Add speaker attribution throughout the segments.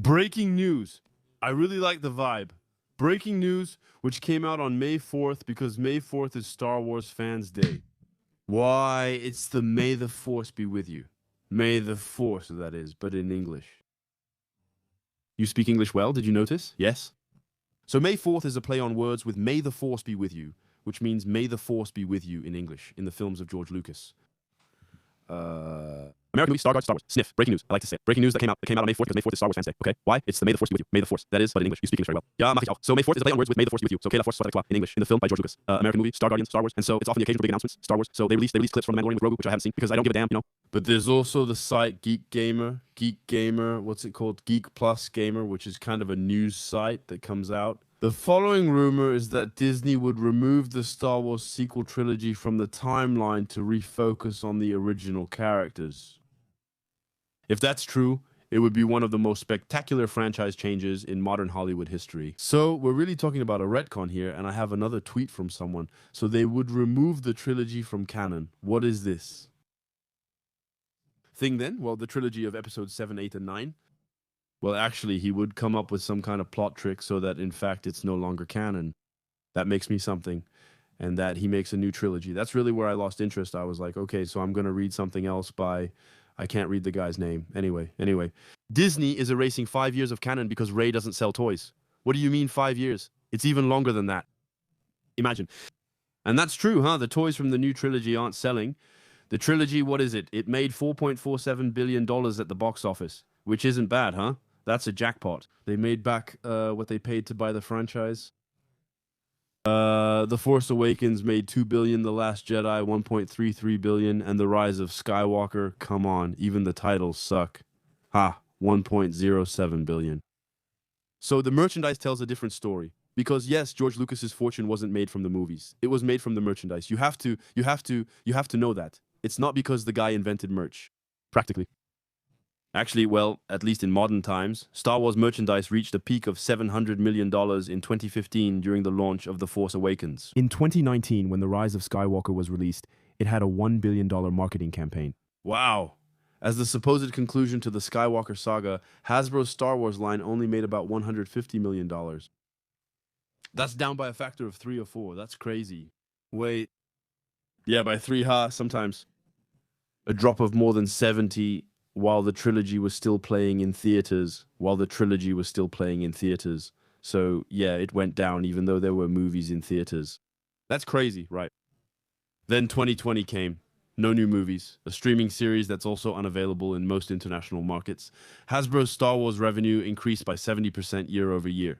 Speaker 1: Breaking news. I really like the vibe. Breaking news, which came out on May 4th because May 4th is Star Wars Fans Day. Why, it's the May the Force be with you. May the Force, that is, but in English. You speak English well, did you notice? Yes? So May 4th is a play on words with May the Force be with you, which means May the Force be with you in English, in the films of George Lucas. American movie, Star Wars. Sniff. Breaking news. I like to say it. Breaking news that came out on May 4th because May 4th is Star Wars Fans Day. Okay? Why? It's the May the Force be with you. May the Force. That is, but in English. You speak English very well. Yeah, so May 4th is a play on words with May the Force be with you. So, la Force soit in English, in the film by George Lucas. American movie, Star Wars. And so it's often the occasion for big announcements, Star Wars. So they release clips from The Mandalorian with Grogu, which I haven't seen because I don't give a damn, you know. But there's also the site Geek Gamer, what's it called? Geek Plus Gamer, which is kind of a news site that comes out. The following rumor is that Disney would remove the Star Wars sequel trilogy from the timeline to refocus on the original characters. If that's true, it would be one of the most spectacular franchise changes in modern Hollywood history. So we're really talking about a retcon here, and I have another tweet from someone. So they would remove the trilogy from canon. What is this? Thing then? Well, the trilogy of episodes 7, 8, and 9. Well, actually, he would come up with some kind of plot trick so that, in fact, it's no longer canon. That makes me something. And that he makes a new trilogy. That's really where I lost interest. I was like, okay, so I'm going to read something else by... I can't read the guy's name. Anyway. Disney is erasing 5 years of canon because Rey doesn't sell toys. What do you mean 5 years? It's even longer than that. Imagine. And that's true, huh? The toys from the new trilogy aren't selling. The trilogy, what is it? It made $4.47 billion at the box office, which isn't bad, huh? That's a jackpot. They made back what they paid to buy the franchise. The Force Awakens made $2 billion, The Last Jedi $1.33 billion, and The Rise of Skywalker, come on, even the titles suck. $1.07 billion. So the merchandise tells a different story. Because yes, George Lucas's fortune wasn't made from the movies. It was made from the merchandise. You have to know that. It's not because the guy invented merch. Practically. Actually, well, at least in modern times, Star Wars merchandise reached a peak of $700 million in 2015 during the launch of The Force Awakens. In 2019, when The Rise of Skywalker was released, it had a $1 billion marketing campaign. Wow! As the supposed conclusion to the Skywalker saga, Hasbro's Star Wars line only made about $150 million. That's down by a factor of 3 or 4. That's crazy. Wait. Yeah, by 3, sometimes. A drop of more than 70... while the trilogy was still playing in theaters. So, yeah, it went down even though there were movies in theaters. That's crazy, right? Then 2020 came. No new movies. A streaming series that's also unavailable in most international markets. Hasbro's Star Wars revenue increased by 70% year over year.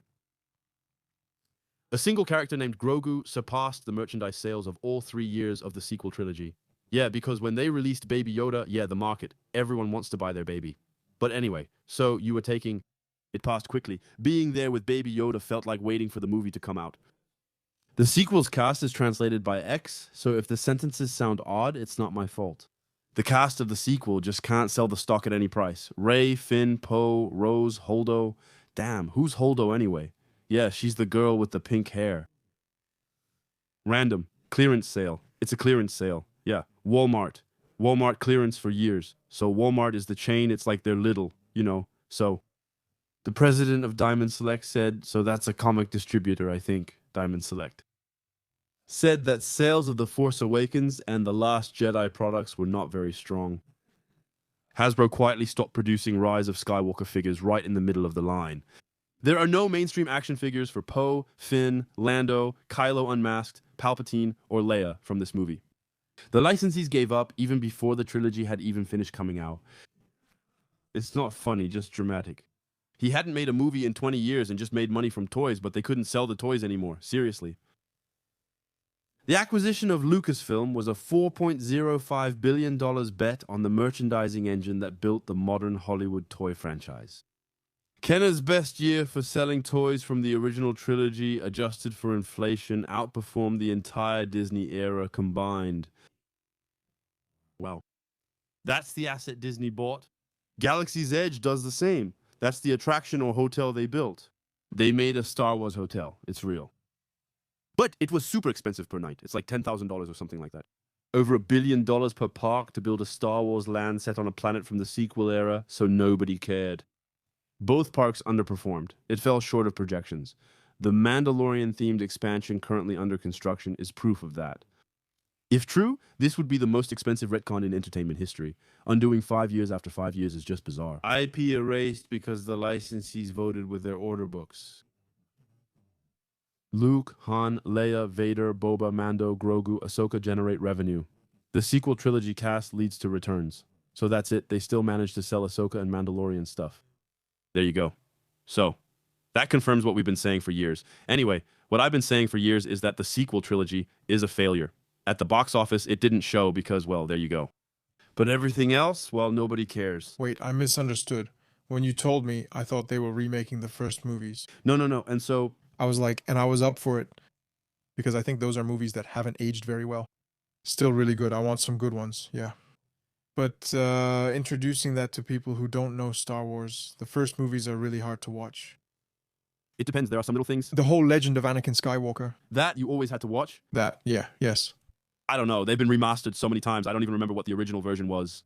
Speaker 1: A single character named Grogu surpassed the merchandise sales of all 3 years of the sequel trilogy. Yeah, because when they released Baby Yoda, the market. Everyone wants to buy their baby. But anyway, so you were taking... It passed quickly. Being there with Baby Yoda felt like waiting for the movie to come out. The sequel's cast is translated by X, so if the sentences sound odd, it's not my fault. The cast of the sequel just can't sell the stock at any price. Rey, Finn, Poe, Rose, Holdo... Damn, who's Holdo anyway? Yeah, she's the girl with the pink hair. Random. Clearance sale. It's a clearance sale. Yeah, Walmart. Walmart clearance for years. So Walmart is the chain, it's like they're little, you know. So the president of Diamond Select said, so that's a comic distributor, I think, Diamond Select. Said that sales of The Force Awakens and The Last Jedi products were not very strong. Hasbro quietly stopped producing Rise of Skywalker figures right in the middle of the line. There are no mainstream action figures for Poe, Finn, Lando, Kylo Unmasked, Palpatine, or Leia from this movie. The licensees gave up even before the trilogy had even finished coming out. It's not funny, just dramatic. He hadn't made a movie in 20 years and just made money from toys, but they couldn't sell the toys anymore. Seriously. The acquisition of Lucasfilm was a $4.05 billion bet on the merchandising engine that built the modern Hollywood toy franchise. Kenner's best year for selling toys from the original trilogy, adjusted for inflation, outperformed the entire Disney era combined. Wow. That's the asset Disney bought. Galaxy's Edge does the same. That's the attraction or hotel they built. They made a Star Wars hotel. It's real. But it was super expensive per night. It's like $10,000 or something like that. Over $1 billion per park to build a Star Wars land set on a planet from the sequel era, so nobody cared. Both parks underperformed. It fell short of projections. The Mandalorian-themed expansion currently under construction is proof of that. If true, this would be the most expensive retcon in entertainment history. Undoing 5 years after 5 years is just bizarre. IP erased because the licensees voted with their order books. Luke, Han, Leia, Vader, Boba, Mando, Grogu, Ahsoka generate revenue. The sequel trilogy cast leads to returns. So that's it, they still managed to sell Ahsoka and Mandalorian stuff. There you go. So, that confirms what we've been saying for years. Anyway, what I've been saying for years is that the sequel trilogy is a failure. At the box office, it didn't show because, well, there you go. But everything else, well, nobody cares.
Speaker 2: Wait, I misunderstood. When you told me, I thought they were remaking the first movies.
Speaker 1: No. And so,
Speaker 2: I was like, and I was up for it. Because I think those are movies that haven't aged very well. Still really good. I want some good ones, yeah. But introducing that to people who don't know Star Wars, the first movies are really hard to watch.
Speaker 1: it depends. There are some little things
Speaker 2: The whole legend of Anakin Skywalker.
Speaker 1: that you always had to watch.
Speaker 2: That, yeah, yes.
Speaker 1: I don't know. They've been remastered so many times. I don't even remember what the original version was.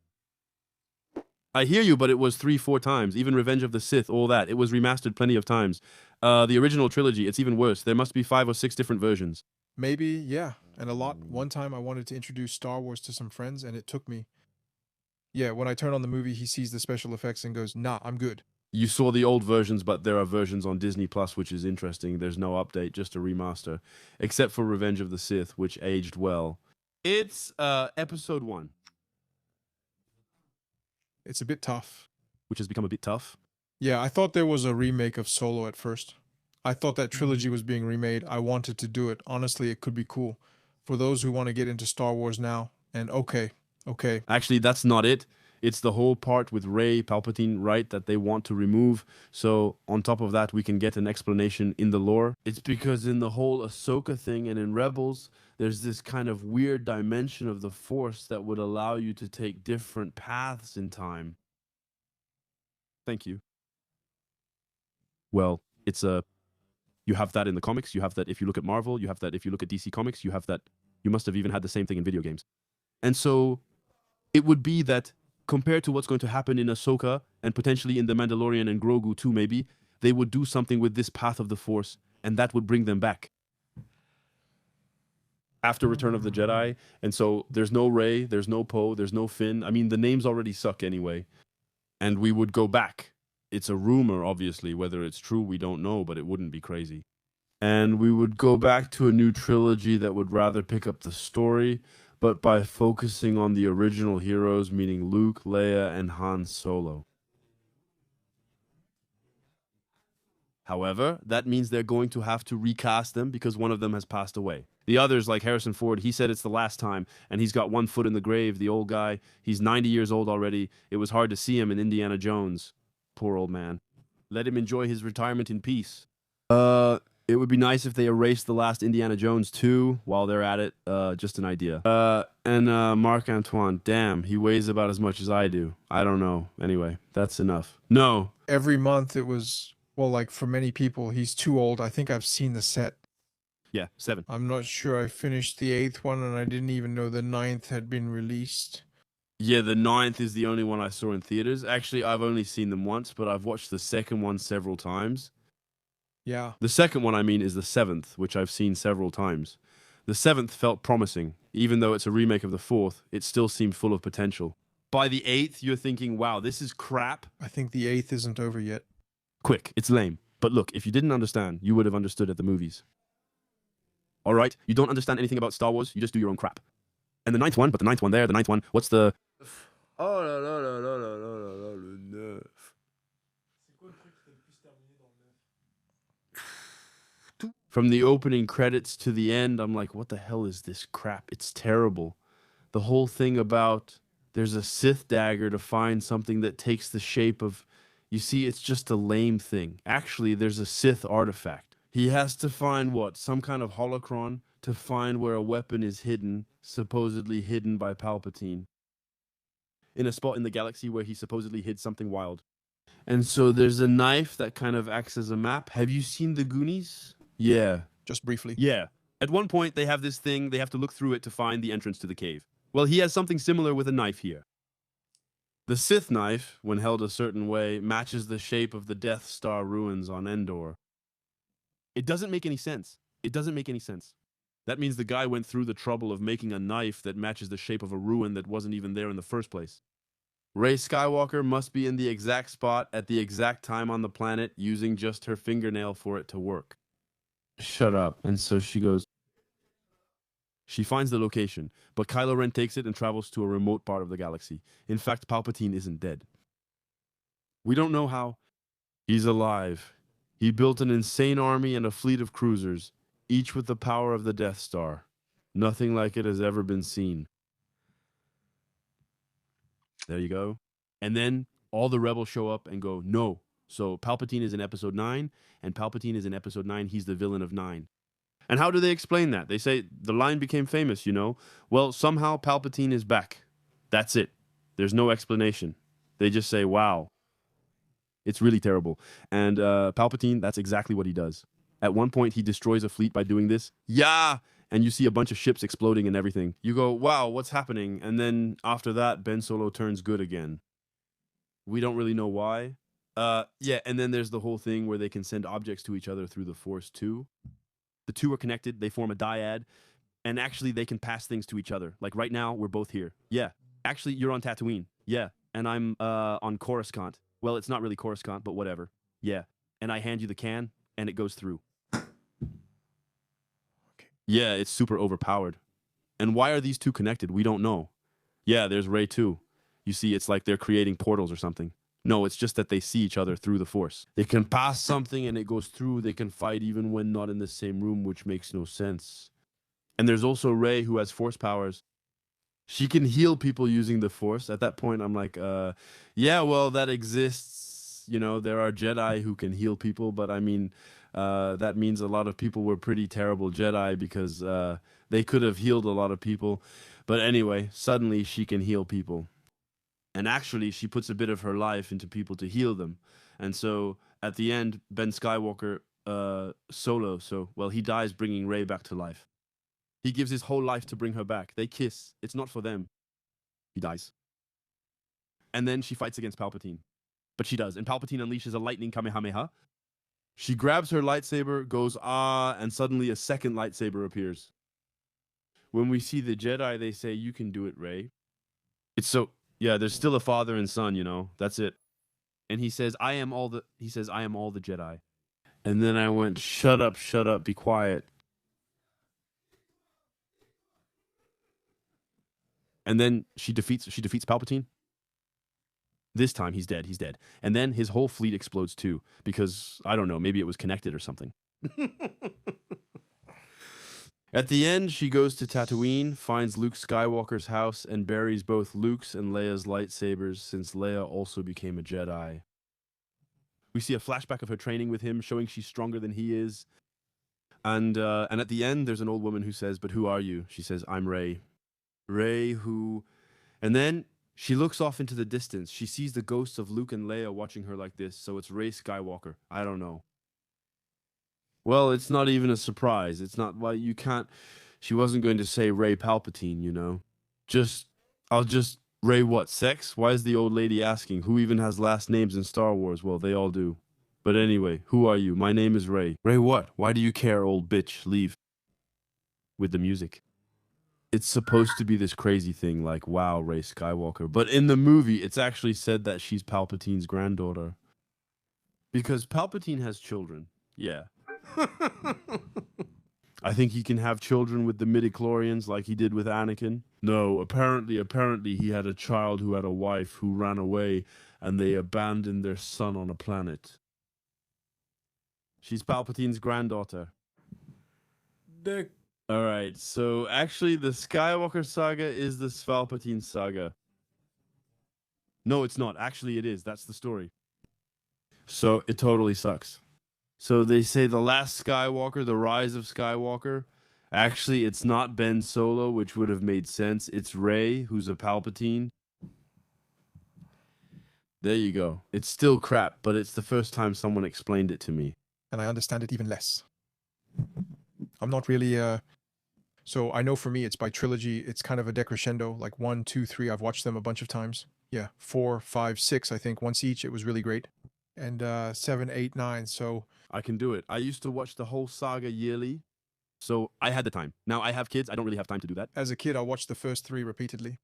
Speaker 1: I hear you, but it was 3-4 times. Even Revenge of the Sith, all that. It was remastered plenty of times. The original trilogy, it's even worse. There must be 5 or 6 different versions.
Speaker 2: Maybe, yeah. And a lot. One time I wanted to introduce Star Wars to some friends, and it took me. Yeah, when I turn on the movie, he sees the special effects and goes, nah, I'm good.
Speaker 1: You saw the old versions, but there are versions on Disney Plus, which is interesting. There's no update, just a remaster. Except for Revenge of the Sith, which aged well. It's episode 1,
Speaker 2: It's a bit tough.
Speaker 1: which has become a bit tough.
Speaker 2: Yeah, I thought there was a remake of Solo at first. I thought that trilogy was being remade. I wanted to do it. Honestly, it could be cool. For those who want to get into Star Wars now, and okay.
Speaker 1: Actually, that's not it. It's the whole part with Rey Palpatine, right, that they want to remove. So on top of that, we can get an explanation in the lore. It's because in the whole Ahsoka thing and in Rebels, there's this kind of weird dimension of the Force that would allow you to take different paths in time. Thank you. Well, it's a... You have that in the comics. You have that if you look at Marvel. You have that if you look at DC Comics. You have that... You must have even had the same thing in video games. And so it would be that compared to what's going to happen in Ahsoka and potentially in The Mandalorian and Grogu too, maybe, they would do something with this path of the Force, and that would bring them back. After Return of the Jedi, and so there's no Rey, there's no Poe, there's no Finn. I mean, the names already suck anyway. And we would go back. It's a rumor, obviously. Whether it's true, we don't know, but it wouldn't be crazy. And we would go back to a new trilogy that would rather pick up the story, but by focusing on the original heroes, meaning Luke, Leia, and Han Solo. However, that means they're going to have to recast them because one of them has passed away. The others, like Harrison Ford, he said it's the last time, and he's got one foot in the grave, the old guy. He's 90 years old already. It was hard to see him in Indiana Jones. Poor old man. Let him enjoy his retirement in peace. It would be nice if they erased the last Indiana Jones too while they're at it. Just an idea. And Marc-Antoine, damn, he weighs about as much as I do. I don't know. Anyway, that's enough. No.
Speaker 2: Every month it was, well, like for many people, he's too old. I think I've seen the set.
Speaker 1: Yeah, 7.
Speaker 2: I'm not sure I finished the 8th one, and I didn't even know the 9th had been released.
Speaker 1: Yeah, the 9th is the only one I saw in theaters. Actually, I've only seen them once, but I've watched the second one several times.
Speaker 2: Yeah.
Speaker 1: The second one, I mean, is the 7th, which I've seen several times. The 7th felt promising. Even though it's a remake of the 4th, it still seemed full of potential. By the 8th, you're thinking, wow, this is crap.
Speaker 2: I think the 8th isn't over yet.
Speaker 1: Quick, it's lame. But look, if you didn't understand, you would have understood at the movies. All right? You don't understand anything about Star Wars, you just do your own crap. And the 9th one, but the 9th one there, the 9th one, what's the... Oh, le 9. From the opening credits to the end, I'm like, what the hell is this crap? It's terrible. The whole thing about there's a Sith dagger to find something that takes the shape of... You see, it's just a lame thing. Actually, there's a Sith artifact. He has to find what? Some kind of holocron to find where a weapon is hidden, supposedly hidden by Palpatine. In a spot in the galaxy where he supposedly hid something wild. And so there's a knife that kind of acts as a map. Have you seen The Goonies? Yeah.
Speaker 2: Just briefly.
Speaker 1: Yeah. At one point, they have this thing, they have to look through it to find the entrance to the cave. Well, he has something similar with a knife here. The Sith knife, when held a certain way, matches the shape of the Death Star ruins on Endor. It doesn't make any sense. It doesn't make any sense. That means the guy went through the trouble of making a knife that matches the shape of a ruin that wasn't even there in the first place. Rey Skywalker must be in the exact spot at the exact time on the planet using just her fingernail for it to work. Shut up. And so she goes. She finds the location, but Kylo Ren takes it and travels to a remote part of the galaxy. In fact, Palpatine isn't dead. We don't know how. He's alive. He built an insane army and a fleet of cruisers, each with the power of the Death Star. Nothing like it has ever been seen. There you go. And then all the rebels show up and go, no. So Palpatine is in episode 9, and Palpatine is in episode 9. He's the villain of 9. And how do they explain that? They say the line became famous, you know. Well, somehow Palpatine is back. That's it. There's no explanation. They just say, wow. It's really terrible. And Palpatine, that's exactly what he does. At one point, he destroys a fleet by doing this. Yeah! And you see a bunch of ships exploding and everything. You go, wow, what's happening? And then after that, Ben Solo turns good again. We don't really know why. Yeah, and then there's the whole thing where they can send objects to each other through the Force too. The two are connected. They form a dyad. And actually, they can pass things to each other. Like right now, we're both here. Yeah. Actually, you're on Tatooine. Yeah. And I'm on Coruscant. Well, it's not really Coruscant, but whatever. Yeah. And I hand you the can, and it goes through.
Speaker 2: Okay.
Speaker 1: Yeah, it's super overpowered. And why are these two connected? We don't know. Yeah, there's Rey too. You see, it's like they're creating portals or something. No, it's just that they see each other through the Force. They can pass something and it goes through. They can fight even when not in the same room, which makes no sense. And there's also Rey who has Force powers. She can heal people using the Force. At that point, I'm like, yeah, well, that exists. You know, there are Jedi who can heal people, but I mean, that means a lot of people were pretty terrible Jedi because they could have healed a lot of people. But anyway, suddenly she can heal people. And actually, she puts a bit of her life into people to heal them. And so, at the end, Ben Skywalker, Solo, he dies bringing Rey back to life. He gives his whole life to bring her back. They kiss. It's not for them. He dies. And then she fights against Palpatine. But she does. And Palpatine unleashes a lightning Kamehameha. She grabs her lightsaber, goes, and suddenly a second lightsaber appears. When we see the Jedi, they say, you can do it, Rey. It's so... Yeah, there's still a father and son, you know. That's it. And he says, I am all the Jedi. And then I went, shut up, be quiet. And then she defeats Palpatine. This time he's dead. And then his whole fleet explodes too because I don't know, maybe it was connected or something. At the end, she goes to Tatooine, finds Luke Skywalker's house, and buries both Luke's and Leia's lightsabers, since Leia also became a Jedi. We see a flashback of her training with him, showing she's stronger than he is. And at the end, there's an old woman who says, but who are you? She says, I'm Rey. Rey who... And then she looks off into the distance. She sees the ghosts of Luke and Leia watching her like this, so it's Rey Skywalker. I don't know. Well, it's not even a surprise. It's not why you can't. She wasn't going to say Rey Palpatine, you know. I'll just Rey what? Sex? Why is the old lady asking? Who even has last names in Star Wars? Well, they all do. But anyway, who are you? My name is Rey. Rey what? Why do you care, old bitch? Leave. With the music. It's supposed to be this crazy thing like, wow, Rey Skywalker. But in the movie, it's actually said that she's Palpatine's granddaughter. Because Palpatine has children. Yeah. I think he can have children with the midichlorians like he did with Anakin. No, apparently he had a child who had a wife who ran away and they abandoned their son on a planet. She's Palpatine's granddaughter. Alright, so actually the Skywalker saga is the Palpatine saga. No, it's not. Actually, it is. That's the story. So it totally sucks. So they say the last Skywalker, the rise of Skywalker. Actually, it's not Ben Solo, which would have made sense. It's Rey, who's a Palpatine. There you go. It's still crap, but it's the first time someone explained it to me.
Speaker 2: And I understand it even less. I'm not really... So I know for me, it's by Trilogy. It's kind of a decrescendo, like 1, 2, 3. I've watched them a bunch of times. Yeah, 4, 5, 6, I think, once each. It was really great. And 7, 8, 9. So
Speaker 1: I can do it. I used to watch the whole saga yearly, so I had the time. Now I have kids. I don't really have time to do that.
Speaker 2: as a kid, I watched the first 3 repeatedly.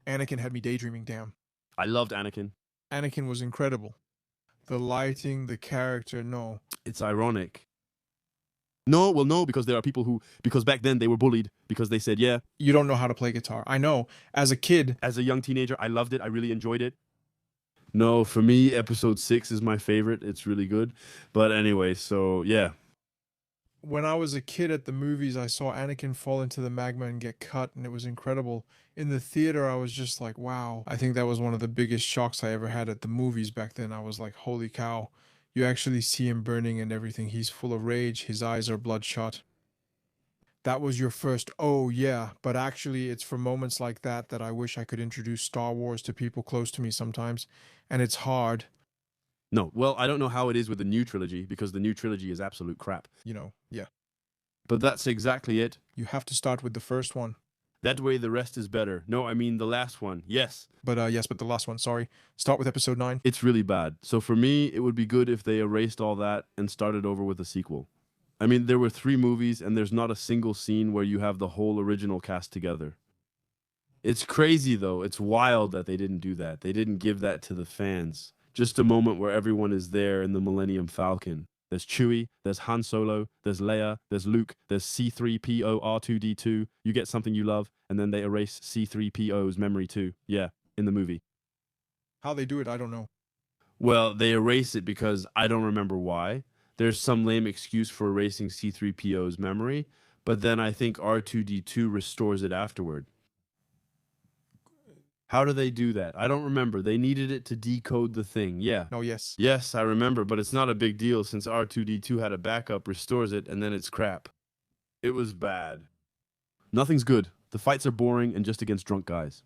Speaker 2: Anakin had me daydreaming, damn.
Speaker 1: I loved Anakin.
Speaker 2: Anakin was incredible. The lighting, the character, no.
Speaker 1: It's ironic. No, well, no, because there are people who, because back then they were bullied because they said, yeah.
Speaker 2: You don't know how to play guitar. I know. As a kid.
Speaker 1: As a young teenager, I loved it. I really enjoyed it. No, for me, episode 6 is my favorite. It's really good. But anyway, so yeah.
Speaker 2: When I was a kid at the movies, I saw Anakin fall into the magma and get cut, and it was incredible. In the theater, I was just like, wow. I think that was one of the biggest shocks I ever had at the movies back then. I was like, holy cow. You actually see him burning and everything. He's full of rage. His eyes are bloodshot. That was your first, oh yeah, but actually it's for moments like that that I wish I could introduce Star Wars to people close to me sometimes, and it's hard.
Speaker 1: No, well, I don't know how it is with the new trilogy because the new trilogy is absolute crap.
Speaker 2: Yeah.
Speaker 1: But that's exactly it.
Speaker 2: You have to start with the first one.
Speaker 1: That way the rest is better. No, I mean the last one. Yes.
Speaker 2: But the last one, sorry. Start with episode 9.
Speaker 1: It's really bad. So for me, it would be good if they erased all that and started over with a sequel. I mean, there were 3 movies and there's not a single scene where you have the whole original cast together. It's crazy though. It's wild that they didn't do that. They didn't give that to the fans. Just a moment where everyone is there in the Millennium Falcon. There's Chewie, there's Han Solo, there's Leia, there's Luke, there's C-3PO R2-D2. You get something you love, and then they erase C-3PO's memory too. Yeah, in the movie.
Speaker 2: How they do it, I don't know.
Speaker 1: Well, they erase it because I don't remember why. There's some lame excuse for erasing C-3PO's memory, but then I think R2-D2 restores it afterward. How do they do that? I don't remember. They needed it to decode the thing. Yeah.
Speaker 2: No, yes.
Speaker 1: Yes, I remember, but it's not a big deal since R2-D2 had a backup, restores it, and then it's crap. It was bad. Nothing's good. The fights are boring and just against drunk guys.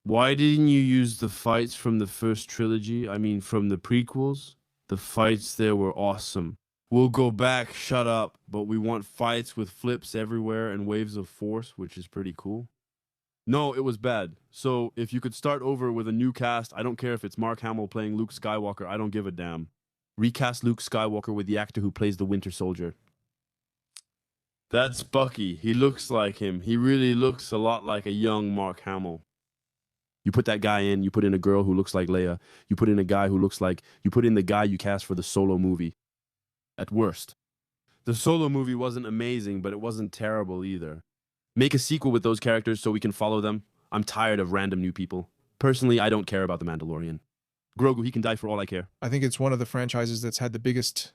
Speaker 1: Why didn't you use the fights from the first trilogy? I mean, from the prequels? The fights there were awesome. We'll go back, shut up, but we want fights with flips everywhere and waves of force, which is pretty cool. No, it was bad. So if you could start over with a new cast, I don't care if it's Mark Hamill playing Luke Skywalker, I don't give a damn. Recast Luke Skywalker with the actor who plays the Winter Soldier. That's Bucky. He looks like him. He really looks a lot like a young Mark Hamill. You put that guy in, you put in a girl who looks like Leia, you put in a guy who looks like, you put in the guy you cast for the Solo movie. At worst. The Solo movie wasn't amazing, but it wasn't terrible either. Make a sequel with those characters so we can follow them. I'm tired of random new people. Personally, I don't care about The Mandalorian. Grogu, he can die for all I care.
Speaker 2: I think it's one of the franchises that's had the biggest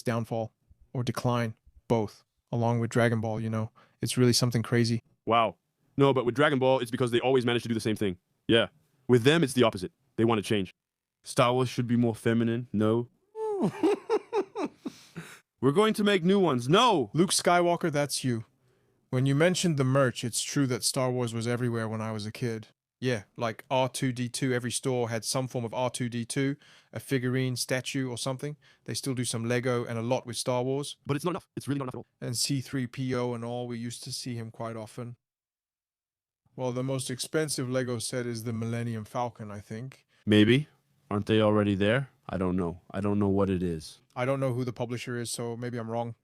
Speaker 2: downfall or decline, both, along with Dragon Ball, you know. It's really something crazy.
Speaker 1: Wow. No, but with Dragon Ball, it's because they always manage to do the same thing. Yeah. With them, it's the opposite. They want to change. Star Wars should be more feminine. No. We're going to make new ones. No!
Speaker 2: Luke Skywalker, that's you. When you mentioned the merch, it's true that Star Wars was everywhere when I was a kid. Yeah, like R2-D2, every store had some form of R2-D2, a figurine, statue, or something. They still do some Lego and a lot with Star Wars.
Speaker 1: But it's not enough. It's really not enough at all.
Speaker 2: And C-3PO and all, we used to see him quite often. Well, the most expensive Lego set is the Millennium Falcon, I think.
Speaker 1: Maybe. Aren't they already there? I don't know. I don't know what it is.
Speaker 2: I don't know who the publisher is, so maybe I'm wrong.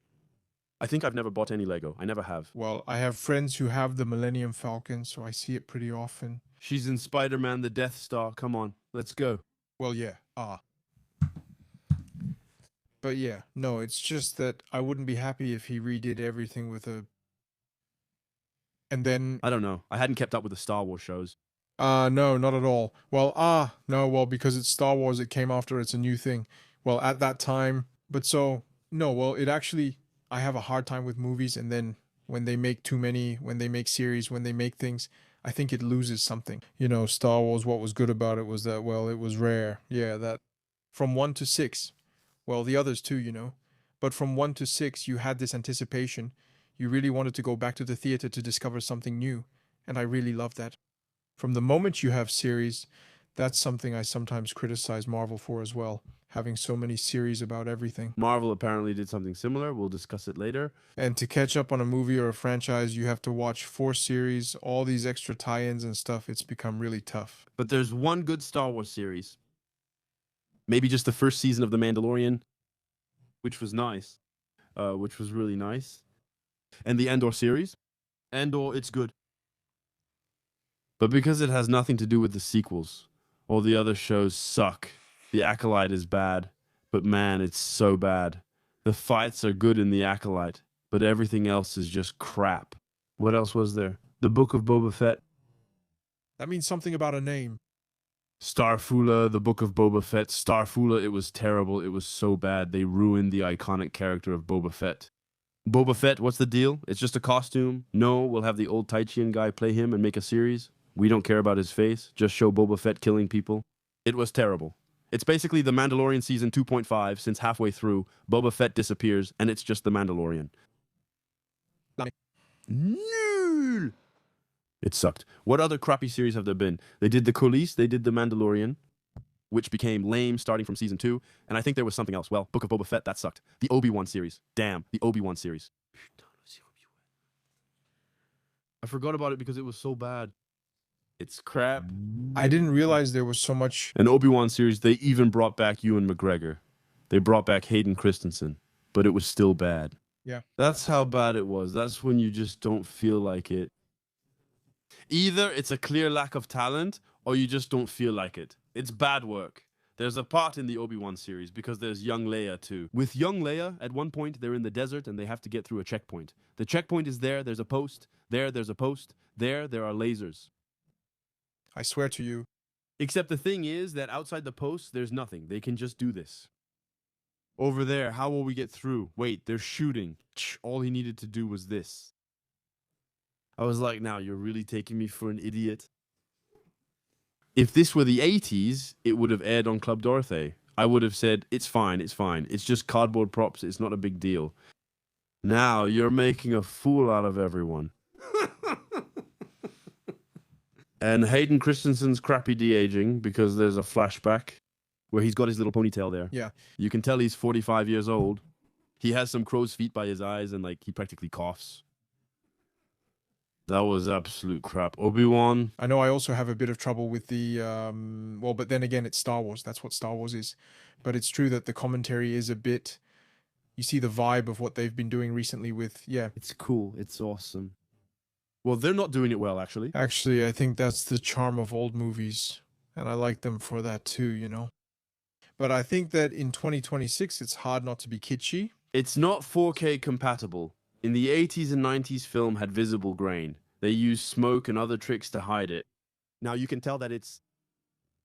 Speaker 1: I think I've never bought any Lego. I never have.
Speaker 2: Well, I have friends who have the Millennium Falcon, so I see it pretty often.
Speaker 1: She's in Spider-Man the Death Star. Come on, let's go.
Speaker 2: Well, yeah. But yeah, no, it's just that I wouldn't be happy if he redid everything with a... And then...
Speaker 1: I don't know. I hadn't kept up with the Star Wars shows.
Speaker 2: No, not at all. Well, no, well, because it's Star Wars, it came after, it's a new thing. Well, at that time... But so, no, well, it actually... I have a hard time with movies, and then when they make too many, when they make series, when they make things, I think it loses something. You know, Star Wars, what was good about it was that, well, it was rare. Yeah, that from 1 to 6. Well, the others too, you know. But from 1 to 6, you had this anticipation. You really wanted to go back to the theater to discover something new. And I really love that. From the moment you have series, that's something I sometimes criticize Marvel for as well. having so many series about everything.
Speaker 1: Marvel apparently did something similar. We'll discuss it later.
Speaker 2: And to catch up on a movie or a franchise, you have to watch 4 series, all these extra tie-ins and stuff. It's become really tough.
Speaker 1: But there's one good Star Wars series. Maybe just the first season of The Mandalorian, which was nice. Which was really nice. And the Andor series. Andor, it's good. But because it has nothing to do with the sequels, all the other shows suck. The Acolyte is bad, but man, it's so bad. The fights are good in The Acolyte, but everything else is just crap. What else was there? The Book of Boba Fett.
Speaker 2: That means something about a name.
Speaker 1: Starfula, The Book of Boba Fett. Starfula, it was terrible. It was so bad. They ruined the iconic character of Boba Fett. Boba Fett, what's the deal? It's just a costume? No, we'll have the old Taichian guy play him and make a series. We don't care about his face. Just show Boba Fett killing people. It was terrible. It's basically The Mandalorian season 2.5, since halfway through, Boba Fett disappears, and it's just The Mandalorian. Null! It sucked. What other crappy series have there been? They did The Coulisse, they did The Mandalorian, which became lame starting from season 2, and I think there was something else. Well, Book of Boba Fett, that sucked. The Obi-Wan series. Damn, the Obi-Wan series. I forgot about it because it was so bad. It's crap.
Speaker 2: I didn't realize there was so much.
Speaker 1: An Obi-Wan series, they even brought back Ewan McGregor. They brought back Hayden Christensen, but it was still bad.
Speaker 2: Yeah.
Speaker 1: That's how bad it was. That's when you just don't feel like it. Either it's a clear lack of talent, or you just don't feel like it. It's bad work. There's a part in the Obi-Wan series because there's young Leia too. With young Leia, at one point, they're in the desert and they have to get through a checkpoint. The checkpoint is there's a post. There's a post. There are lasers.
Speaker 2: I swear to you.
Speaker 1: Except the thing is that outside the post, there's nothing. They can just do this. Over there, how will we get through? Wait, they're shooting. All he needed to do was this. I was like, now you're really taking me for an idiot. If this were the 80s, it would have aired on Club Dorothy. I would have said, it's fine, it's fine. It's just cardboard props. It's not a big deal. Now you're making a fool out of everyone. And Hayden Christensen's crappy de-aging because there's a flashback where he's got his little ponytail there.
Speaker 2: Yeah.
Speaker 1: You can tell he's 45 years old. He has some crow's feet by his eyes and like he practically coughs. That was absolute crap. Obi-Wan.
Speaker 2: I know I also have a bit of trouble with the, well, but then again, it's Star Wars. That's what Star Wars is. But it's true that the commentary is a bit, you see the vibe of what they've been doing recently with, yeah.
Speaker 1: It's cool. It's awesome. Well, they're not doing it well, actually.
Speaker 2: Actually, I think that's the charm of old movies. And I like them for that too, you know. But I think that in 2026, it's hard not to be kitschy.
Speaker 1: It's not 4K compatible. In the 80s and 90s, film had visible grain. They used smoke and other tricks to hide it. Now you can tell that it's...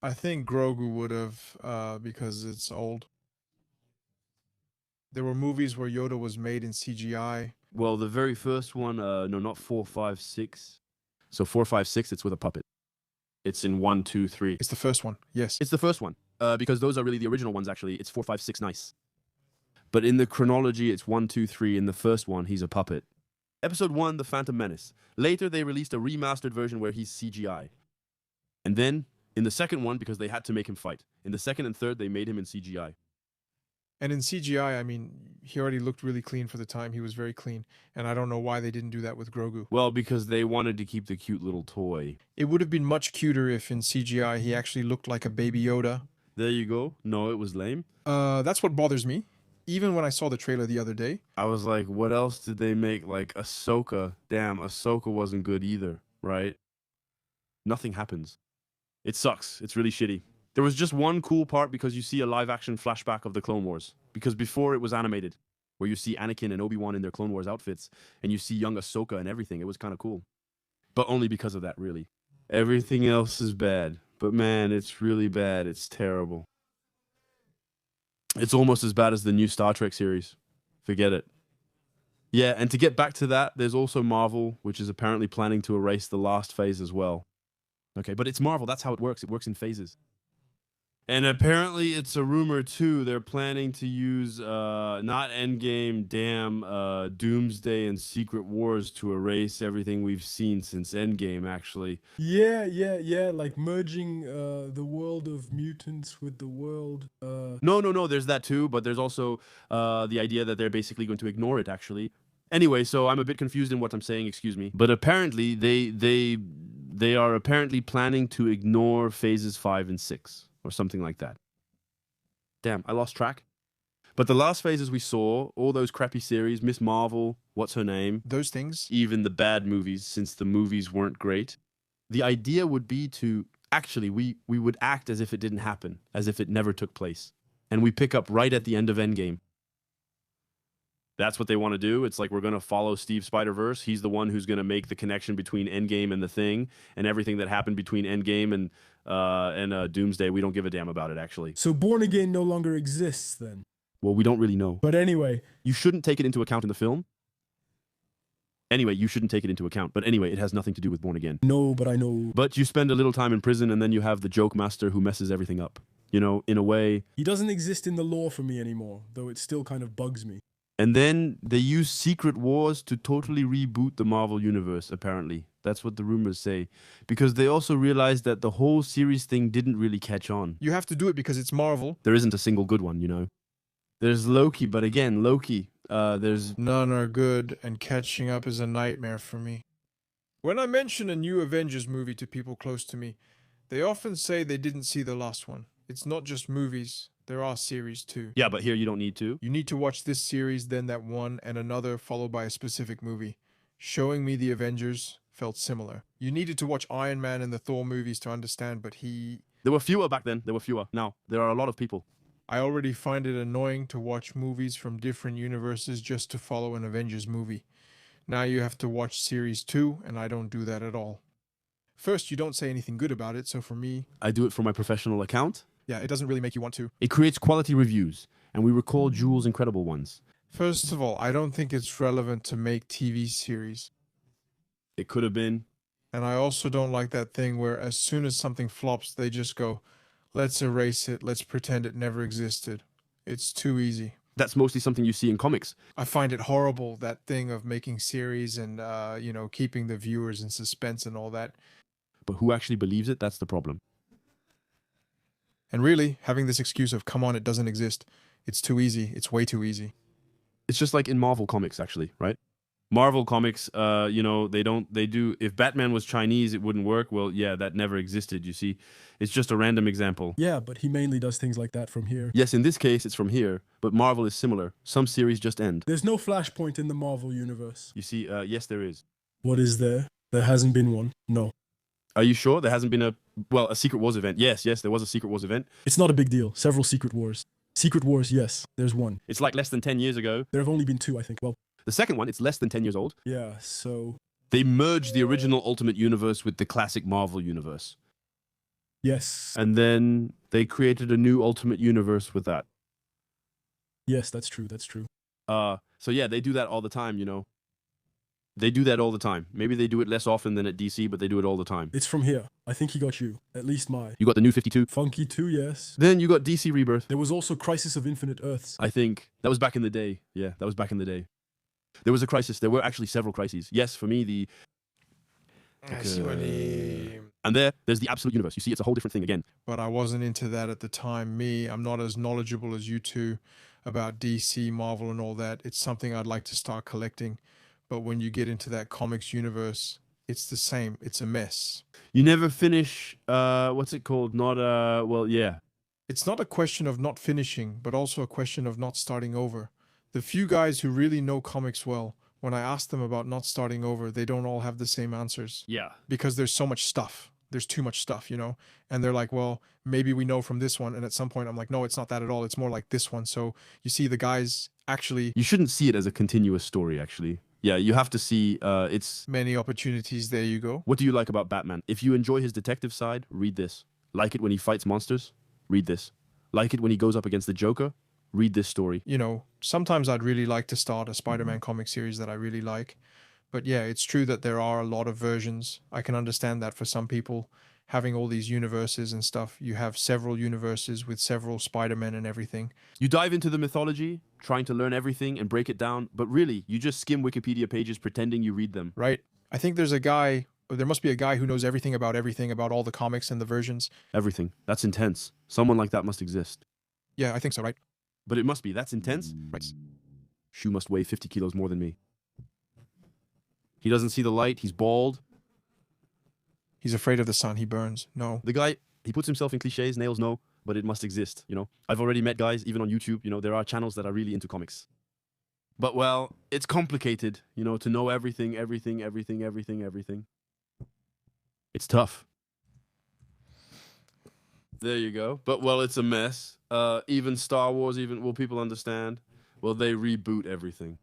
Speaker 2: I think Grogu would have, because it's old. There were movies where Yoda was made in CGI.
Speaker 1: Well, the very first one, no, not 4, 5, 6. So 4, 5, 6, it's with a puppet. It's in 1, 2, 3.
Speaker 2: It's the first one, yes.
Speaker 1: It's the first one, because those are really the original ones, actually. It's 4, 5, 6, nice. But in the chronology, it's 1, 2, 3. In the first one, he's a puppet. Episode 1, The Phantom Menace. Later, they released a remastered version where he's CGI. And then, in the second one, because they had to make him fight. In the second and third, they made him in CGI.
Speaker 2: And in CGI, I mean, he already looked really clean for the time. He was very clean. And I don't know why they didn't do that with Grogu.
Speaker 1: Well, because they wanted to keep the cute little toy.
Speaker 2: It would have been much cuter if in CGI he actually looked like a baby Yoda.
Speaker 1: There you go. No, it was lame.
Speaker 2: That's what bothers me. Even when I saw the trailer the other day.
Speaker 1: I was like, what else did they make? Like Ahsoka. Damn, Ahsoka wasn't good either, right? Nothing happens. It sucks. It's really shitty. There was just one cool part because you see a live-action flashback of the Clone Wars. Because before it was animated, where you see Anakin and Obi-Wan in their Clone Wars outfits, and you see young Ahsoka and everything. It was kind of cool. But only because of that, really. Everything else is bad. But man, it's really bad. It's terrible. It's almost as bad as the new Star Trek series. Forget it. Yeah, and to get back to that, there's also Marvel, which is apparently planning to erase the last phase as well. Okay, but it's Marvel. That's how it works. It works in phases. And apparently it's a rumor too. They're planning to use not Endgame, damn Doomsday and Secret Wars to erase everything we've seen since Endgame, actually.
Speaker 3: Yeah, like merging the world of mutants with the world
Speaker 1: No, there's that too, but there's also the idea that they're basically going to ignore it, actually. Anyway, so I'm a bit confused in what I'm saying, excuse me. But apparently they are apparently planning to ignore phases 5 and 6 or something like that. Damn, I lost track. But the last phases we saw, all those crappy series, Miss Marvel, what's her name?
Speaker 2: Those things.
Speaker 1: Even the bad movies, since the movies weren't great. The idea would be to, actually, we would act as if it didn't happen, as if it never took place. And we pick up right at the end of Endgame. That's what they want to do. It's like we're going to follow Steve Spider-Verse. He's the one who's going to make the connection between Endgame and The Thing, and everything that happened between Endgame and Doomsday. We don't give a damn about it, actually.
Speaker 3: So Born Again no longer exists then.
Speaker 1: Well, we don't really know.
Speaker 3: But anyway.
Speaker 1: You shouldn't take it into account in the film. Anyway, you shouldn't take it into account. But anyway, it has nothing to do with Born Again.
Speaker 3: No, but I know.
Speaker 1: But you spend a little time in prison, and then you have the joke master who messes everything up. You know, in a way.
Speaker 3: He doesn't exist in the lore for me anymore, though it still kind of bugs me.
Speaker 1: And then they use Secret Wars to totally reboot the Marvel Universe, apparently. That's what the rumors say. Because they also realized that the whole series thing didn't really catch on.
Speaker 2: You have to do it because it's Marvel.
Speaker 1: There isn't a single good one, you know. There's Loki, but again, Loki, there's...
Speaker 2: None are good, and catching up is a nightmare for me. When I mention a new Avengers movie to people close to me, they often say they didn't see the last one. It's not just movies. There are series too.
Speaker 1: Yeah, but here you don't need to.
Speaker 2: You need to watch this series, then that one, and another, followed by a specific movie. Showing me the Avengers felt similar. You needed to watch Iron Man and the Thor movies to understand, but
Speaker 1: There were fewer back then. There were fewer. Now, there are a lot of people.
Speaker 2: I already find it annoying to watch movies from different universes just to follow an Avengers movie. Now you have to watch series 2, and I don't do that at all. First, you don't say anything good about it, so for me...
Speaker 1: I do it for my professional account.
Speaker 2: Yeah, it doesn't really make you want to.
Speaker 1: It creates quality reviews, and we recall Jules' incredible ones.
Speaker 2: First of all, I don't think it's relevant to make TV series.
Speaker 1: It could have been.
Speaker 2: And I also don't like that thing where as soon as something flops, they just go, let's erase it, let's pretend it never existed. It's too easy.
Speaker 1: That's mostly something you see in comics.
Speaker 2: I find it horrible, that thing of making series and, keeping the viewers in suspense and all that.
Speaker 1: But who actually believes it? That's the problem.
Speaker 2: And really, having this excuse of, come on, it doesn't exist. It's too easy. It's way too easy.
Speaker 1: It's just like in Marvel comics, actually, right? Marvel comics, if Batman was Chinese, it wouldn't work. Well, yeah, that never existed, you see. It's just a random example.
Speaker 3: Yeah, but he mainly does things like that from here.
Speaker 1: Yes, in this case, it's from here, but Marvel is similar. Some series just end.
Speaker 3: There's no Flashpoint in the Marvel universe.
Speaker 1: You see, yes, there is.
Speaker 3: What is there? There hasn't been one. No.
Speaker 1: Are you sure? There hasn't been a Secret Wars event. Yes, there was a Secret Wars event.
Speaker 3: It's not a big deal. Several Secret Wars. Secret Wars, yes, there's one.
Speaker 1: It's like less than 10 years ago.
Speaker 3: There have only been 2, I think. Well,
Speaker 1: the second one, it's less than 10 years old.
Speaker 3: Yeah, so...
Speaker 1: They merged the original Ultimate Universe with the classic Marvel Universe.
Speaker 3: Yes.
Speaker 1: And then they created a new Ultimate Universe with that.
Speaker 3: Yes, that's true, that's true.
Speaker 1: So yeah, they do that all the time, you know. They do that all the time. Maybe they do it less often than at DC, but they do it all the time.
Speaker 3: It's from here. I think he got you. At least my.
Speaker 1: You got the New 52.
Speaker 3: Funky 2, yes.
Speaker 1: Then you got DC Rebirth.
Speaker 3: There was also Crisis of Infinite Earths.
Speaker 1: I think that was back in the day. Yeah, that was back in the day. There was a crisis. There were actually several crises. Yes, for me,
Speaker 2: I see what
Speaker 1: and there's the Absolute Universe. You see, it's a whole different thing again.
Speaker 2: But I wasn't into that at the time. I'm not as knowledgeable as you two about DC, Marvel, and all that. It's something I'd like to start collecting. But when you get into that comics universe, it's the same. It's a mess.
Speaker 1: You never finish, what's it called?
Speaker 2: It's not a question of not finishing, but also a question of not starting over. The few guys who really know comics well, when I ask them about not starting over, they don't all have the same answers.
Speaker 1: Yeah.
Speaker 2: Because there's so much stuff. There's too much stuff, you know? And they're like, well, maybe we know from this one. And at some point, I'm like, no, it's not that at all. It's more like this one. So you see the guys actually...
Speaker 1: You shouldn't see it as a continuous story, actually. Yeah, you have to see it's...
Speaker 2: Many opportunities, there you go.
Speaker 1: What do you like about Batman? If you enjoy his detective side, read this. Like it when he fights monsters? Read this. Like it when he goes up against the Joker? Read this story.
Speaker 2: You know, sometimes I'd really like to start a Spider-Man comic series that I really like. But yeah, it's true that there are a lot of versions. I can understand that for some people. having all these universes and stuff. You have several universes with several Spider-Men and everything.
Speaker 1: You dive into the mythology, trying to learn everything and break it down, but really, you just skim Wikipedia pages pretending you read them.
Speaker 2: Right? I think there must be a guy who knows everything, about all the comics and the versions.
Speaker 1: Everything. That's intense. Someone like that must exist.
Speaker 2: Yeah, I think so, right?
Speaker 1: But it must be. That's intense?
Speaker 2: Right.
Speaker 1: Shu must weigh 50 kilos more than me. He doesn't see the light. He's bald.
Speaker 2: He's afraid of the sun. He burns. No.
Speaker 1: The guy, he puts himself in cliches, nails no, but it must exist, you know? I've already met guys, even on YouTube, you know, there are channels that are really into comics. But, well, it's complicated, you know, to know everything. It's tough. There you go. But, well, it's a mess. Even Star Wars, will people understand? Well, they reboot everything.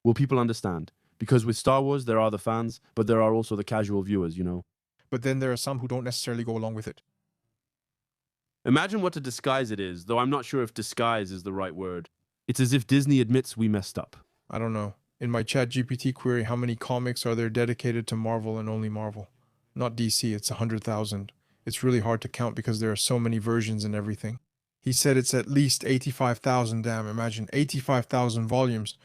Speaker 1: Will people understand? Because with Star Wars, there are the fans, but there are also the casual viewers, you know?
Speaker 2: But then there are some who don't necessarily go along with it.
Speaker 1: Imagine what a disguise it is, though I'm not sure if disguise is the right word. It's as if Disney admits we messed up.
Speaker 2: I don't know. In my ChatGPT query, how many comics are there dedicated to Marvel and only Marvel? Not DC, it's 100,000. It's really hard to count because there are so many versions and everything. He said it's at least 85,000. Damn, imagine 85,000 volumes.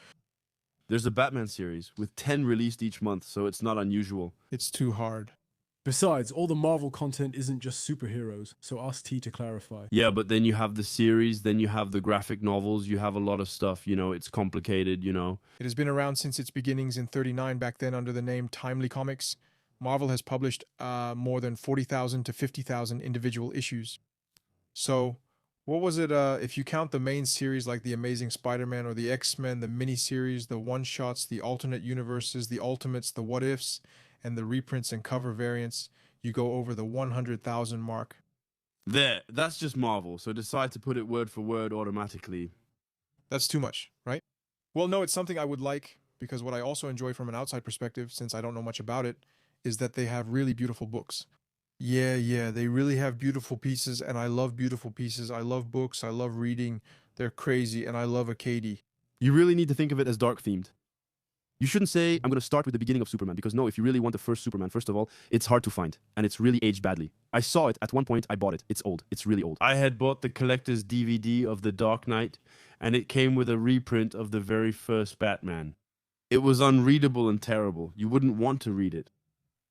Speaker 1: There's a Batman series with 10 released each month, so it's not unusual.
Speaker 2: It's too hard.
Speaker 3: Besides, all the Marvel content isn't just superheroes, so ask T to clarify.
Speaker 1: Yeah, but then you have the series, then you have the graphic novels, you have a lot of stuff, you know, it's complicated, you know.
Speaker 2: It has been around since its beginnings in '39, back then under the name Timely Comics. Marvel has published more than 40,000 to 50,000 individual issues. So, what was it, if you count the main series like The Amazing Spider-Man or the X-Men, the miniseries, the one-shots, the alternate universes, the ultimates, the what-ifs, and the reprints and cover variants, you go over the 100,000 mark.
Speaker 1: That's just Marvel, so decide to put it word for word automatically.
Speaker 2: That's too much, right? Well, no, it's something I would like, because what I also enjoy from an outside perspective, since I don't know much about it, is that they have really beautiful books. Yeah, they really have beautiful pieces, and I love beautiful pieces. I love books, I love reading, they're crazy, and I love Acadie.
Speaker 1: You really need to think of it as dark-themed. You shouldn't say, I'm going to start with the beginning of Superman, because no, if you really want the first Superman, first of all, it's hard to find, and it's really aged badly. I saw it at one point, I bought it. It's old. It's really old. I had bought the collector's DVD of The Dark Knight, and it came with a reprint of the very first Batman. It was unreadable and terrible. You wouldn't want to read it.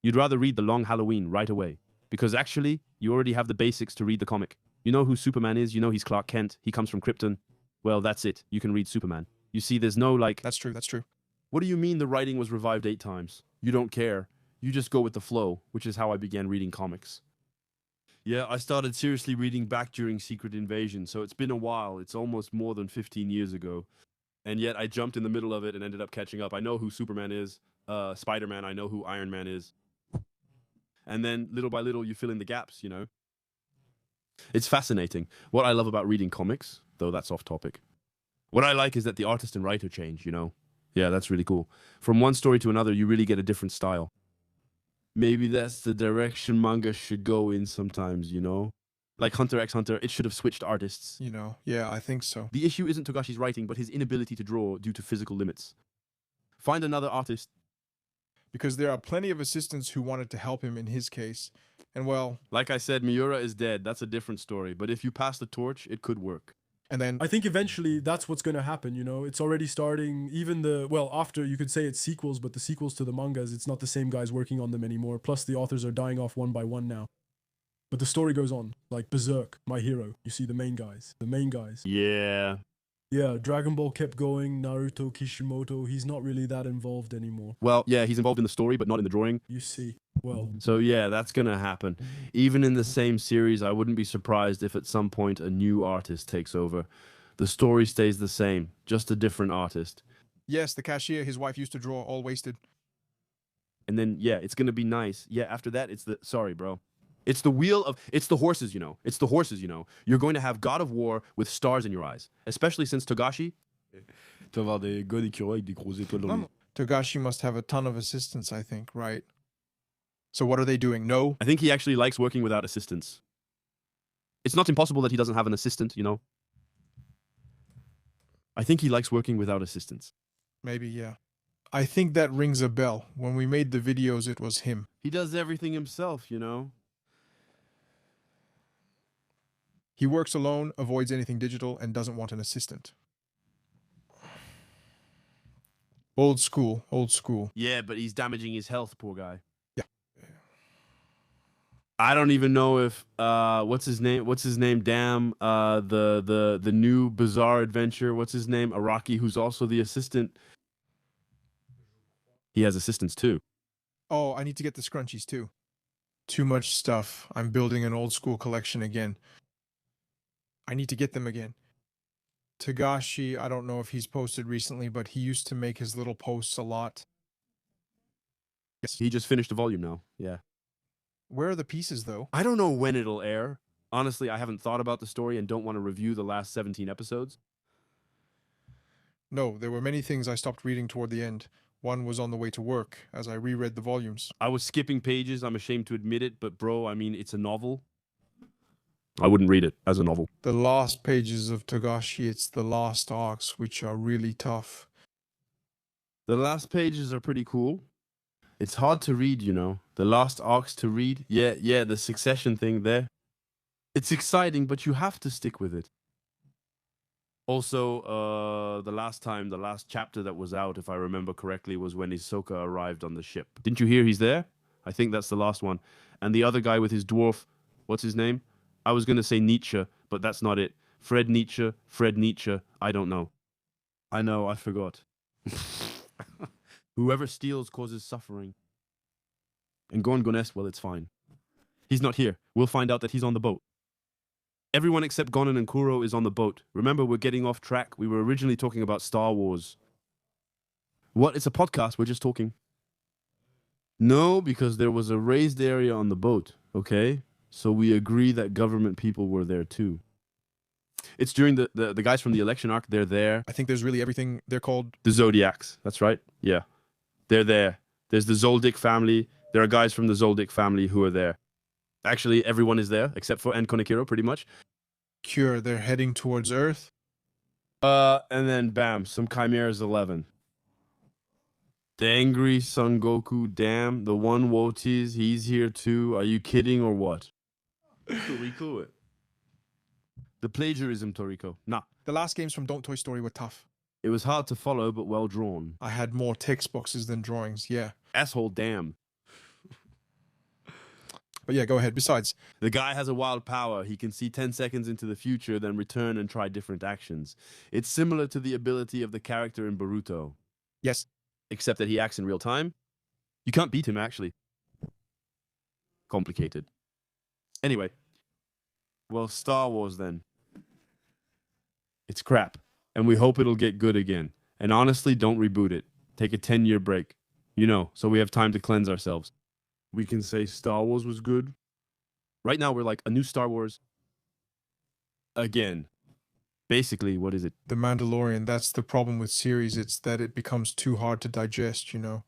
Speaker 1: You'd rather read The Long Halloween right away, because actually, you already have the basics to read the comic. You know who Superman is, you know he's Clark Kent, he comes from Krypton. Well, that's it. You can read Superman. You see, there's no, like...
Speaker 2: That's true.
Speaker 1: What do you mean the writing was revived 8 times? You don't care. You just go with the flow, which is how I began reading comics. Yeah, I started seriously reading back during Secret Invasion, so it's been a while. It's almost more than 15 years ago. And yet I jumped in the middle of it and ended up catching up. I know who Superman is, Spider-Man, I know who Iron Man is. And then, little by little, you fill in the gaps, you know? It's fascinating. What I love about reading comics, though that's off topic, what I like is that the artist and writer change, you know? Yeah, that's really cool. From one story to another, you really get a different style. Maybe that's the direction manga should go in sometimes, you know? Like Hunter x Hunter, it should have switched artists.
Speaker 2: You know, yeah, I think so.
Speaker 1: The issue isn't Togashi's writing, but his inability to draw due to physical limits. Find another artist.
Speaker 2: Because there are plenty of assistants who wanted to help him in his case. And well...
Speaker 1: Like I said, Miura is dead. That's a different story. But if you pass the torch, it could work.
Speaker 2: And then...
Speaker 3: I think eventually that's what's going to happen, you know? It's already starting, even after you could say it's sequels, but the sequels to the mangas, it's not the same guys working on them anymore. Plus the authors are dying off one by one now. But the story goes on. Like Berserk, My Hero. You see the main guys.
Speaker 1: Yeah.
Speaker 3: Yeah, Dragon Ball kept going, Naruto, Kishimoto, he's not really that involved anymore.
Speaker 1: Well, yeah, he's involved in the story, but not in the drawing.
Speaker 3: You see, well...
Speaker 1: So yeah, that's gonna happen. Even in the same series, I wouldn't be surprised if at some point a new artist takes over. The story stays the same, just a different artist.
Speaker 2: Yes, the cashier his wife used to draw, all wasted.
Speaker 1: And then, yeah, it's gonna be nice. Yeah, after that, it's the... Sorry, bro. It's the horses, you know. You're going to have God of War with stars in your eyes. Especially since Togashi...
Speaker 2: Togashi must have a ton of assistants, I think, right? So what are they doing? No?
Speaker 1: I think he actually likes working without assistants. It's not impossible that he doesn't have an assistant, you know? I think he likes working without assistants.
Speaker 2: Maybe, yeah. I think that rings a bell. When we made the videos, it was him.
Speaker 1: He does everything himself, you know?
Speaker 2: He works alone, avoids anything digital, and doesn't want an assistant. Old school, old school.
Speaker 1: Yeah, but he's damaging his health, poor guy.
Speaker 2: Yeah.
Speaker 1: I don't even know if what's his name? What's his name? Damn, the new bizarre adventure. What's his name? Araki, who's also the assistant. He has assistants too.
Speaker 2: Oh, I need to get the scrunchies too. Too much stuff. I'm building an old school collection again. I need to get them again. Tagashi, I don't know if he's posted recently, but he used to make his little posts a lot. Yes.
Speaker 1: He just finished a volume now. Yeah.
Speaker 2: Where are the pieces though?
Speaker 1: I don't know when it'll air. Honestly, I haven't thought about the story and don't want to review the last 17 episodes.
Speaker 2: No, there were many things I stopped reading toward the end. One was on the way to work, as I reread the volumes.
Speaker 1: I was skipping pages. I'm ashamed to admit it, but bro, I mean, it's a novel. I wouldn't read it as a novel.
Speaker 2: The last pages of Tagashi, it's the last arcs, which are really tough.
Speaker 1: The last pages are pretty cool. It's hard to read, you know. The last arcs to read. Yeah, the succession thing there. It's exciting, but you have to stick with it. Also, the last chapter that was out, if I remember correctly, was when Hisoka arrived on the ship. Didn't you hear he's there? I think that's the last one. And the other guy with his dwarf, what's his name? I was going to say Nietzsche, but that's not it. Fred Nietzsche, I don't know. I know, I forgot. Whoever steals causes suffering. And Gon Gonest, well, it's fine. He's not here. We'll find out that he's on the boat. Everyone except Gonen and Kuro is on the boat. Remember, we're getting off track. We were originally talking about Star Wars. What? It's a podcast. We're just talking. No, because there was a raised area on the boat, okay? So we agree that government people were there too. It's during the guys from the election arc. They're there.
Speaker 2: I think there's really everything. They're called
Speaker 1: the Zodiacs. That's right. Yeah. They're there. There's the Zoldyck family. There are guys from the Zoldyck family who are there. Actually, everyone is there except for Konekiro, pretty much.
Speaker 2: Cure. They're heading towards Earth.
Speaker 1: And then bam, some Chimeras 11. The angry Son Goku, damn, the one Woties, he's here too. Are you kidding or what? Toriko. The plagiarism, Toriko. Nah.
Speaker 2: The last games from Don't Toy Story were tough.
Speaker 1: It was hard to follow, but well drawn.
Speaker 2: I had more text boxes than drawings, yeah.
Speaker 1: Asshole, damn.
Speaker 2: But yeah, go ahead. Besides,
Speaker 1: the guy has a wild power. He can see 10 seconds into the future, then return and try different actions. It's similar to the ability of the character in Boruto.
Speaker 2: Yes.
Speaker 1: Except that he acts in real time. You can't beat him, actually. Complicated. Anyway. Well, Star Wars, then. It's crap. And we hope it'll get good again. And honestly, don't reboot it. Take a 10-year break. You know, so we have time to cleanse ourselves. We can say Star Wars was good. Right now, we're like a new Star Wars. Again. Basically, what is it?
Speaker 2: The Mandalorian, that's the problem with series. It's that it becomes too hard to digest, you know.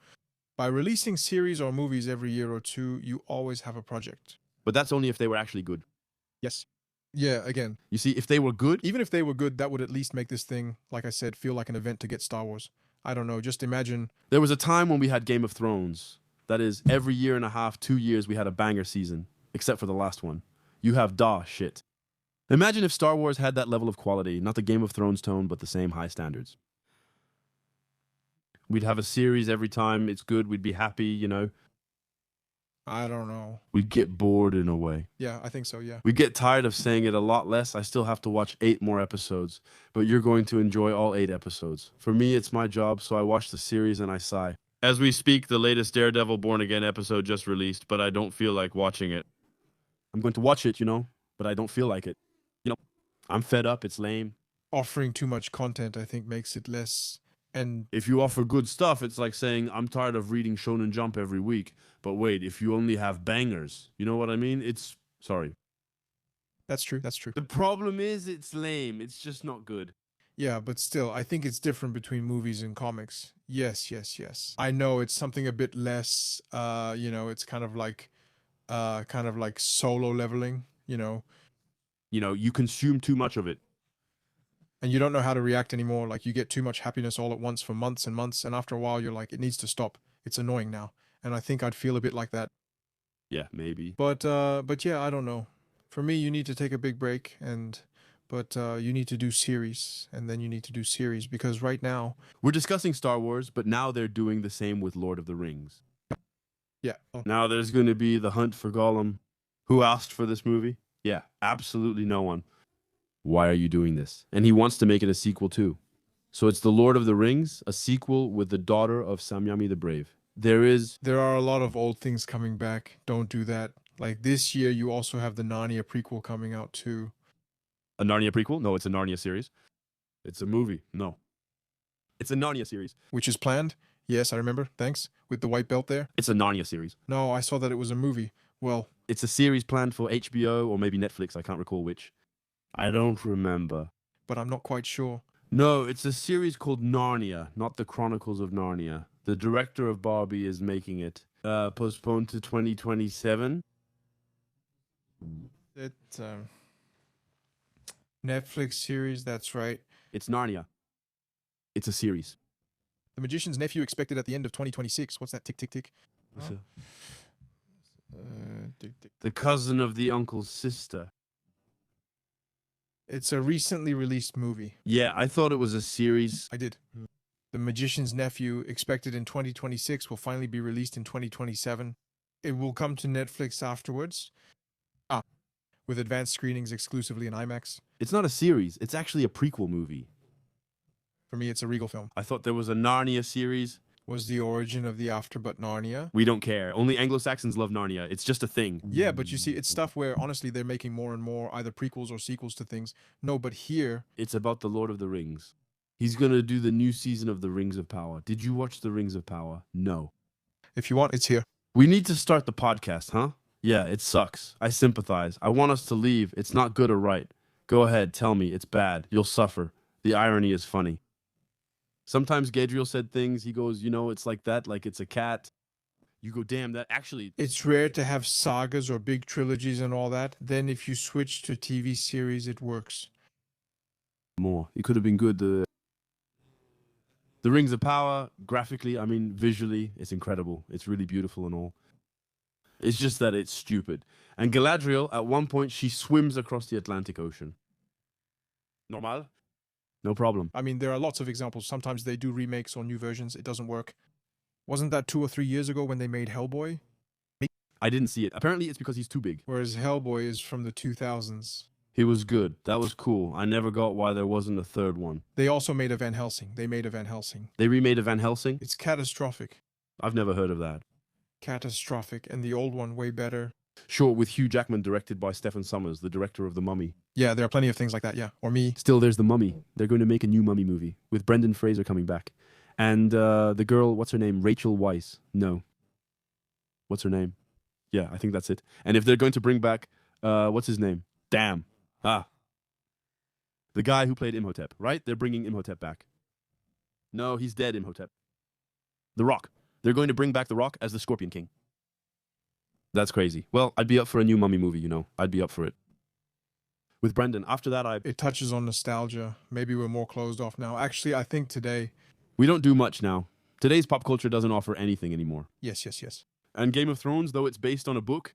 Speaker 2: By releasing series or movies every year or two, you always have a project.
Speaker 1: But that's only if they were actually good.
Speaker 2: Yes. Yeah, again.
Speaker 1: You see, if they were good...
Speaker 2: Even if they were good, that would at least make this thing, like I said, feel like an event to get Star Wars. I don't know, just imagine...
Speaker 1: There was a time when we had Game of Thrones. That is, every year and a half, 2 years, we had a banger season. Except for the last one. You have shit. Imagine if Star Wars had that level of quality, not the Game of Thrones tone, but the same high standards. We'd have a series every time it's good, we'd be happy, you know.
Speaker 2: I don't know.
Speaker 1: We'd get bored in a way.
Speaker 2: Yeah, I think so, yeah.
Speaker 1: We'd get tired of saying it a lot less. I still have to watch 8 more episodes, but you're going to enjoy all 8 episodes. For me, it's my job, so I watch the series and I sigh. As we speak, the latest Daredevil Born Again episode just released, but I don't feel like watching it. I'm going to watch it, you know, but I don't feel like it. You know, I'm fed up, it's lame.
Speaker 2: Offering too much content, I think, makes it less... And
Speaker 1: if you offer good stuff, it's like saying, I'm tired of reading Shonen Jump every week. But wait, if you only have bangers, you know what I mean? It's... Sorry.
Speaker 2: That's true, that's true.
Speaker 1: The problem is it's lame. It's just not good.
Speaker 2: Yeah, but still, I think it's different between movies and comics. Yes. I know it's something a bit less, you know, it's kind of like solo leveling, you know.
Speaker 1: You know, you consume too much of it.
Speaker 2: And you don't know how to react anymore. Like, you get too much happiness all at once for months and months, and after a while, you're like, it needs to stop. It's annoying now. And I think I'd feel a bit like that.
Speaker 1: Yeah, maybe.
Speaker 2: But yeah, I don't know. For me, you need to take a big break, but you need to do series, and then you need to do series, because right now,
Speaker 1: We're discussing Star Wars, but now they're doing the same with Lord of the Rings.
Speaker 2: yeah,
Speaker 1: Now there's going to be The Hunt for Gollum. Who asked for this movie? Yeah, absolutely no one. Why are you doing this? And he wants to make it a sequel too. So it's The Lord of the Rings, a sequel with the daughter of Samyami the Brave.
Speaker 2: there are a lot of old things coming back. Don't do that. Like this year, you also have the Narnia prequel coming out too.
Speaker 1: a Narnia prequel. No, it's a Narnia series. It's a movie. No. It's a Narnia series.
Speaker 2: Which is planned. Yes, I remember. Thanks. With the white belt there.
Speaker 1: It's a Narnia series.
Speaker 2: No, I saw that it was a movie. Well,
Speaker 1: It's a series planned for HBO or maybe Netflix. I can't recall which. I don't remember.
Speaker 2: but I'm not quite sure.
Speaker 1: No, it's a series called Narnia, not the Chronicles of Narnia. The director of Barbie is making it. Postponed to 2027.
Speaker 2: It Netflix series. That's right.
Speaker 1: It's Narnia. It's a series.
Speaker 2: The Magician's Nephew expected at the end of 2026. What's that? Tick tick tick.
Speaker 1: It's a-
Speaker 2: Tick, tick.
Speaker 1: the cousin of the uncle's sister.
Speaker 2: It's a recently released movie.
Speaker 1: Yeah, I thought it was a series.
Speaker 2: I did. The Magician's Nephew, expected in 2026, will finally be released in 2027. It will come to Netflix afterwards. With advanced screenings exclusively in IMAX.
Speaker 1: It's not a series. It's actually a prequel movie.
Speaker 2: For me, it's a Regal film.
Speaker 1: I thought there was a Narnia series.
Speaker 2: Was the origin of the Afterbut Narnia?
Speaker 1: We don't care. Only Anglo-Saxons love Narnia. It's just a thing.
Speaker 2: Yeah, but you see, it's stuff where honestly they're making more and more either prequels or sequels to things. No, but here,
Speaker 1: It's about the Lord of the Rings. He's going to do the new season of The Rings of Power. Did you watch The Rings of Power? No.
Speaker 2: if you want, it's here.
Speaker 1: We need to start the podcast, huh? Yeah, it sucks. I sympathize. I want us to leave. It's not good or right. Go ahead, tell me. It's bad. You'll suffer. The irony is funny. Sometimes Gadriel said things. He goes, it's like that, like it's a cat. You go, damn, that actually...
Speaker 2: It's rare to have sagas or big trilogies and all that. Then if you switch to TV series, it works.
Speaker 1: more. It could have been good. The Rings of Power, graphically, visually, it's incredible. It's really beautiful and all. It's just that it's stupid. And Galadriel, at one point, she swims across the Atlantic Ocean. Normal? No problem.
Speaker 2: I mean, there are lots of examples. Sometimes they do remakes or new versions. It doesn't work. Wasn't that 2 or 3 years ago when they made Hellboy?
Speaker 1: I didn't see it. Apparently, it's because he's too big.
Speaker 2: Whereas Hellboy is from the 2000s.
Speaker 1: He was good. That was cool. I never got why there wasn't a third one.
Speaker 2: They also made a Van Helsing. They
Speaker 1: remade a Van Helsing?
Speaker 2: It's catastrophic.
Speaker 1: I've never heard of that.
Speaker 2: Catastrophic. And the old one, way better.
Speaker 1: Sure, with Hugh Jackman, directed by Stephen Sommers, the director of The Mummy.
Speaker 2: Yeah, there are plenty of things like that, yeah. Or me.
Speaker 1: Still, there's The Mummy. They're going to make a new Mummy movie with Brendan Fraser coming back. And the girl, what's her name? Rachel Weisz. No. What's her name? Yeah, I think that's it. And if they're going to bring back, what's his name? Damn. The guy who played Imhotep, right? They're bringing Imhotep back. No, he's dead, Imhotep. The Rock. They're going to bring back The Rock as the Scorpion King. That's crazy. Well, I'd be up for a new Mummy movie, I'd be up for it. With Brendan. After that,
Speaker 2: It touches on nostalgia. Maybe we're more closed off now. Actually, I think today...
Speaker 1: We don't do much now. Today's pop culture doesn't offer anything anymore.
Speaker 2: Yes.
Speaker 1: And Game of Thrones, though it's based on a book,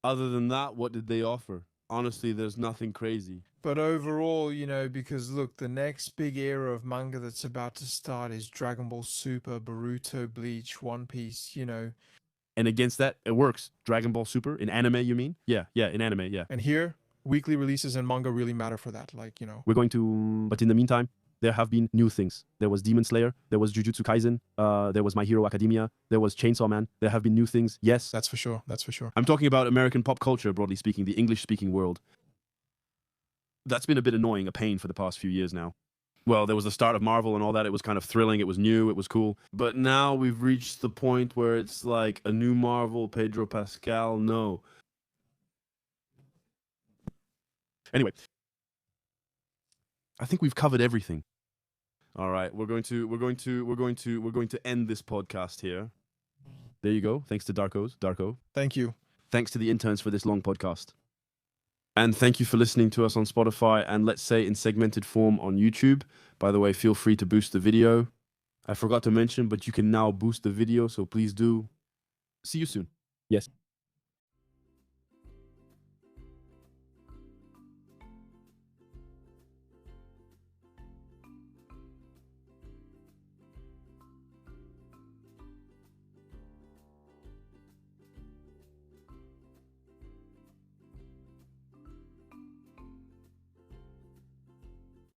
Speaker 1: other than that, what did they offer? Honestly, there's nothing crazy.
Speaker 2: But overall, because look, the next big era of manga that's about to start is Dragon Ball Super, Boruto, Bleach, One Piece,
Speaker 1: And against that, it works. Dragon Ball Super, in anime, you mean? Yeah, in anime, yeah.
Speaker 2: And here, weekly releases and manga really matter for that.
Speaker 1: We're going to... But in the meantime, there have been new things. There was Demon Slayer, there was Jujutsu Kaisen, there was My Hero Academia, there was Chainsaw Man. There have been new things, yes.
Speaker 2: That's for sure.
Speaker 1: I'm talking about American pop culture, broadly speaking, the English-speaking world. That's been a bit annoying, a pain for the past few years now. Well, there was the start of Marvel and all that. It was kind of thrilling. It was new. It was cool. But now we've reached the point where it's like a new Marvel, Pedro Pascal, no. Anyway, I think we've covered everything. All right, we're going to end this podcast here. There you go. Thanks to Darko.
Speaker 2: Thank you.
Speaker 1: Thanks to the interns for this long podcast. And thank you for listening to us on Spotify and let's say in segmented form on YouTube. By the way, feel free to boost the video. I forgot to mention, but you can now boost the video, so please do. See you soon. Yes.